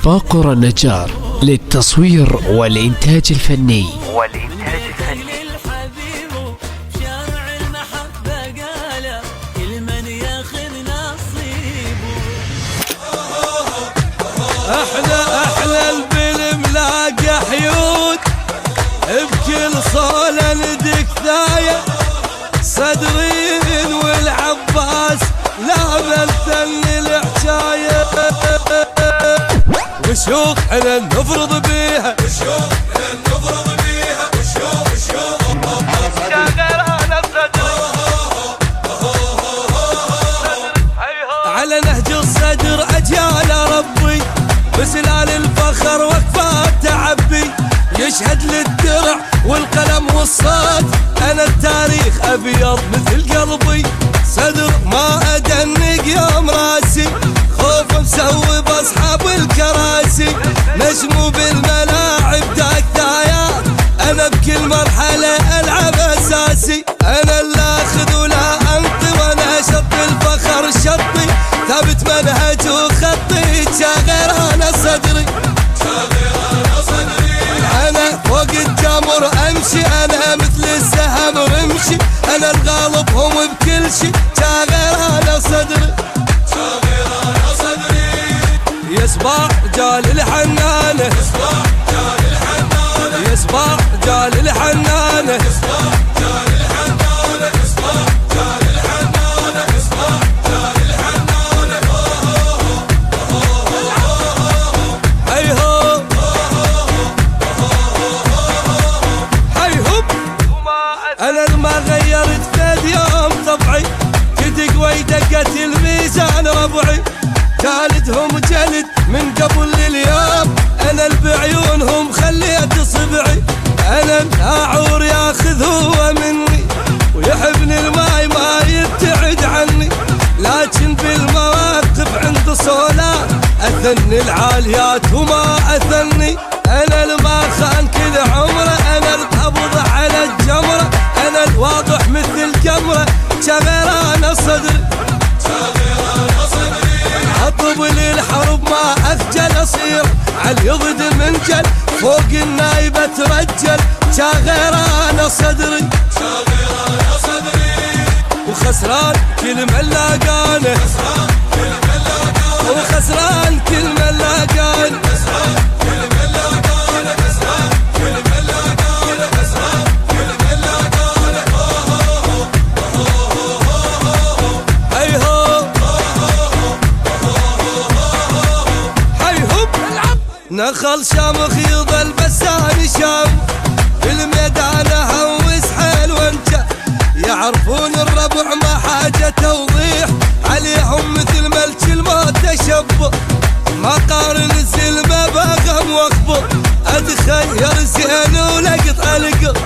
تفاقر النجار للتصوير والإنتاج الفني. احلى الفيلم لاقى حيود بكل صولة ندك ثاية صدرين والعباس لا بلتن الحكاية وشوق انا نفرض بيها على نهج الصدر اجيال ربي بسلال الفخر وقفات تعبي يشهد للدرع والقلم والصوت انا التاريخ ابيض مثل قلبي صدر ما ادنق يوم راسي خوف مسوي باصحاب الكراسي نجمو بالملاعب داك دايات انا بكل مرحله العب اساسي انا اللي اخذ ولا انطي وانا شط الفخر شطي ثابت منهج وخطي شاغر انا صدري انا فوق الجمر امشي انا مثل السهم رمشي انا الغالبهم بكل شي شاغر انا صدري يصبح جال الحنانه يصبح جال الحنانه انا ما غيرت ثلاث يوم طبعي كدق ويدقت الميزان ربعي جالدهم جلد من قبل لليوم انا بعيونهم خليت صبعي انا اعور ياخذ هو مني ويحبني الماي ما يبتعد عني لكن بالمواقف عند صولات اثني العاليات وما اثني انا الما خان كل عمره انا القبض على الجمره انا الواضح مثل القمره شغير انا صدري اطلب للحرب ما اخجل اصير على يضد المنجل فوق النايبه ترجل شغير انا صدري وخسران كل من لاقانه وخسران كل من لاقانه نخل شامخ يظل بساني شام في الميدان هوس حيل وانجا يعرفون الربع ما حاجة توضيح عليهم مثل ملك الموت تشبه ما قارن الزلمة باغم واخبط اتخير زين ولقط القط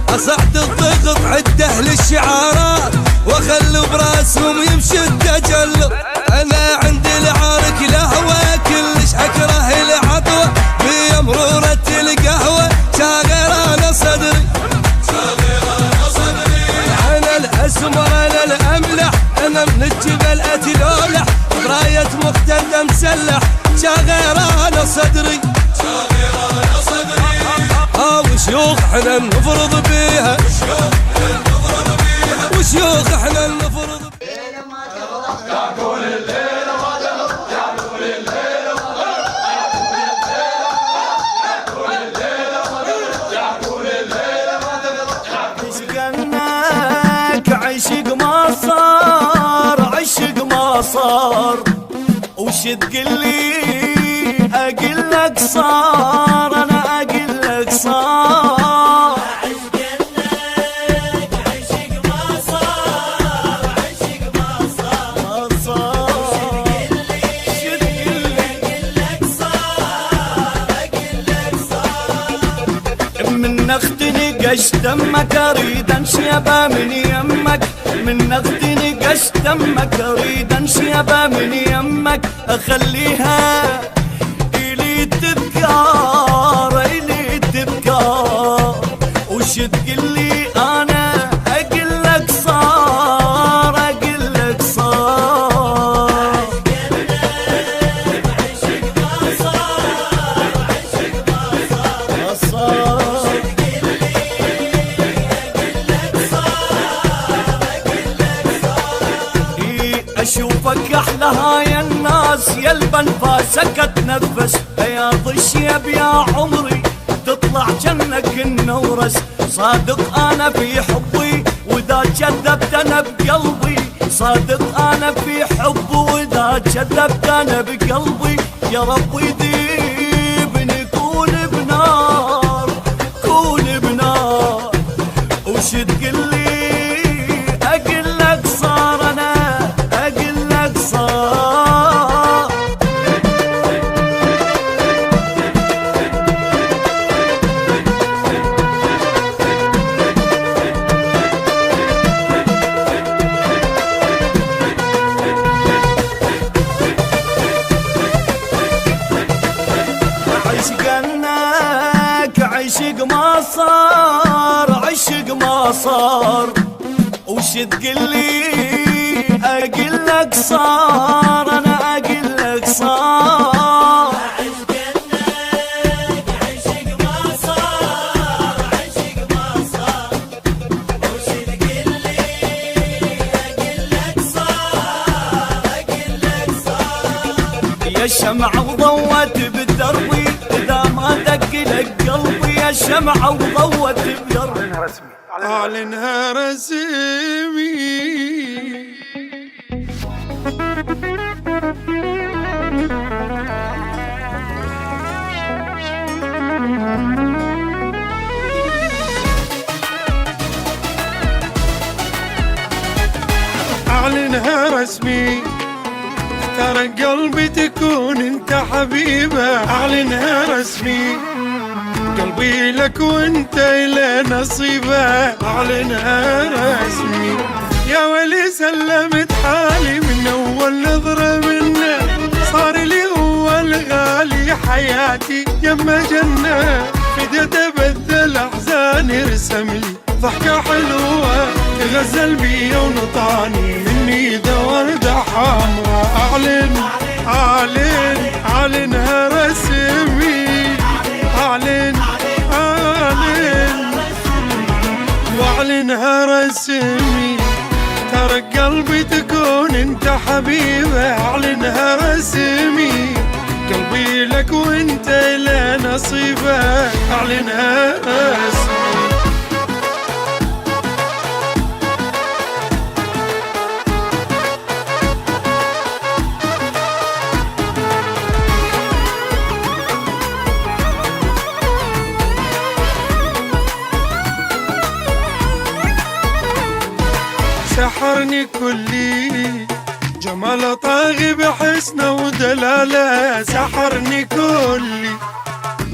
اصعد الضغط عده للشعارات واخلي براسهم يمشي التجلط انا عندي العارك لهوى كلش اكره العطوه بمرورة القهوة شاغر انا صدري انا الاسمر انا الاملح انا من الجبل اتلولح براية مقتدى مسلح شاغر انا صدري وشيوخ احنا نفرض بيها وشيوخ احنا نفرض عشق ما صار عشق ما صار وش تقلي اقول لك صار انا اقول لك صار عشق ما صار عشق ما صار وش تقلي اقول لك صار اقول لك صار من اختني قش دمك اريد انشيبه من يمك من اختني قش دمك اريد انشيبه من يمك اخليها الي تذكار الي تذكار وش تقلي انا اقول لك صار اقول لك صار عشق ما صار وفكح لها يا الناس يا البنفاسك تنفس يا ضشيب يا عمري تطلع جنك النورس صادق انا في حبي واذا كذبت انا بقلبي صادق انا في حبي واذا كذبت انا بقلبي يا رب يذيبني كون بنار كون بنار وش تقلي اقول لك صار انا اقول لك صار عشق ما صار عشق ما صار وش تقلي اقول لك صار انا اقول لك صار عشق ما صار عشق ما صار وش تقلي اقول لك صار اقول لك صار يا الشمعة وضوت بدربي اذا ما دق لك قلبي يا الشمعة وضوت بدربي أعلنها رسمي أعلنها رسمي ترى قلبي تكون انت حبيبة أعلنها رسمي قلبي لك وانت الى نصيبه اعلنها رسمي يا ولي سلمت حالي من اول نظرة منه صار لي هو الغالي حياتي يما جنة فديت ابدل احزاني رسم لي ضحكة حلوة تغزل بي ونطاني مني ذا وردة حمراء اعلنها رسمي واعلنها رسمي ترى قلبي تكون انت حبيبة اعلنها رسمي قلبي لك وانت الى نصيبه اعلنها رسمي سحرني كلي جمال طاغي بحسنه ودلاله سحرني كلي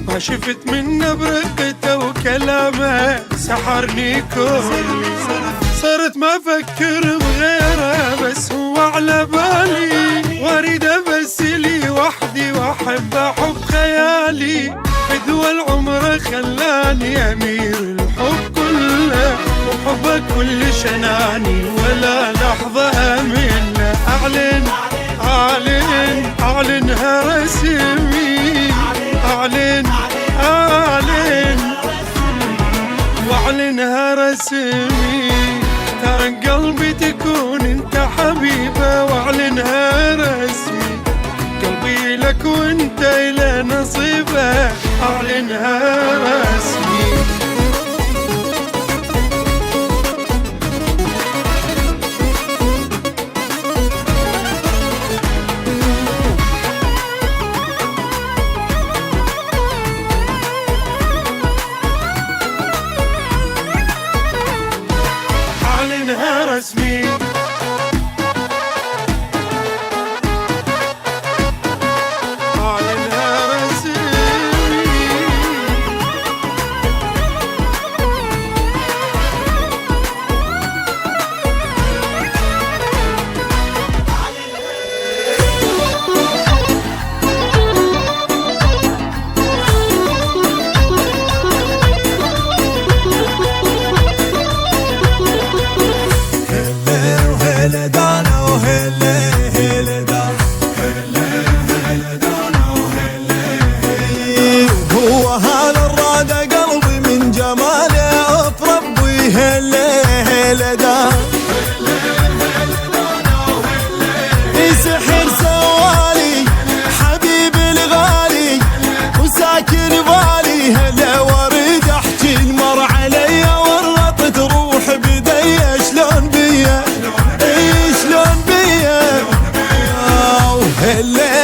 ما شفت منه برقته وكلامه سحرني كلي صرت ما افكر بغيره بس هو على بالي واريده بس لي وحدي واحب حب خيالي فدوى العمر خلاني امير الحب كله وحبك كل شناني ولا لحظة أمنه أعلنها رسمي واعلنها رسمي ترى قلبي تكون انت حبيبة واعلنها رسمي قلبي لك وانت الى نصيبه اعلنها رسمي الليل